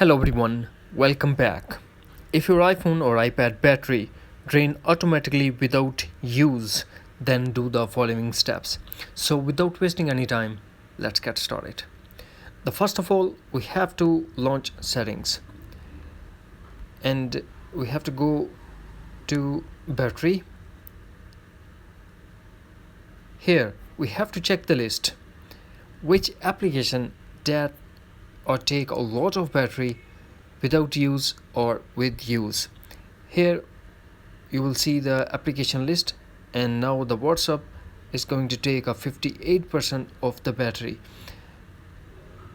Hello everyone, welcome back. If your iPhone or iPad battery drain automatically without use, then do the following steps. So without wasting any time, let's get started. The first of all, we have to launch settings and we have to go to battery. Here we have to check the list which application that or take a lot of battery without use or with use. Here you will see the application list, and now the WhatsApp is going to take a 58% of the battery.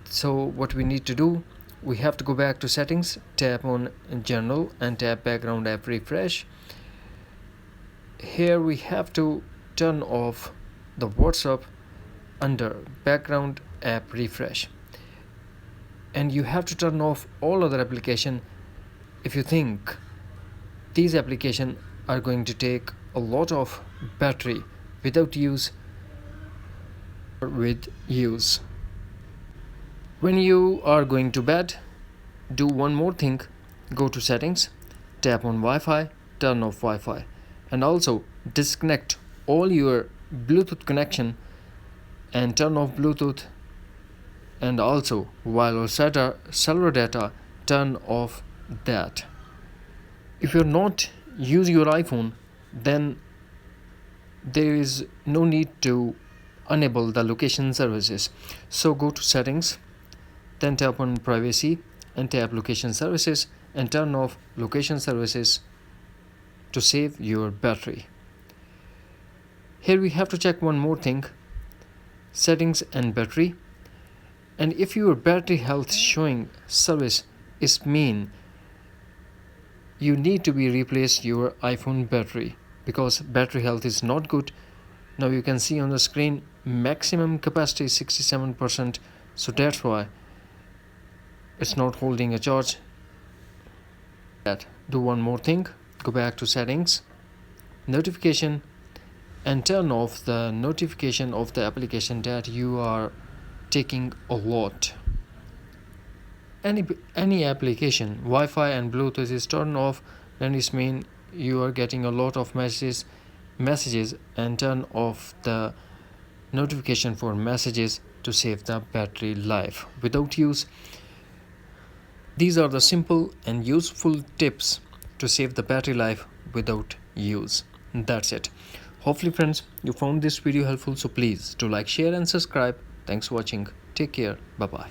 So what we need to do, we have to go back to settings, tap on general and tap background app refresh. Here we have to turn off the WhatsApp under background app refresh, and you have to turn off all other application if you think these applications are going to take a lot of battery without use or with use. When you are going to bed, do one more thing. Go to settings, tap on Wi-Fi, turn off Wi-Fi, and also disconnect all your Bluetooth connection and turn off Bluetooth, and also wireless cellular data, turn off that. If you're not using your iPhone, then there is no need to enable the location services. So go to settings, then tap on privacy and tap location services and turn off location services to save your battery. Here we have to check one more thing, settings and battery. And if your battery health showing service is mean, you need to be replace your iPhone battery because battery health is not good. Now you can see on the screen maximum capacity is 67%, so that's why it's not holding a charge. Do one more thing, go back to settings, notification, and turn off the notification of the application that you are taking a lot. Any application, Wi-Fi and Bluetooth is turned off, then it means you are getting a lot of messages, and turn off the notification for messages to save the battery life without use. These are the simple and useful tips to save the battery life without use. That's it. Hopefully friends, you found this video helpful, so please do like, share and subscribe. Thanks for watching. Take care. Bye bye.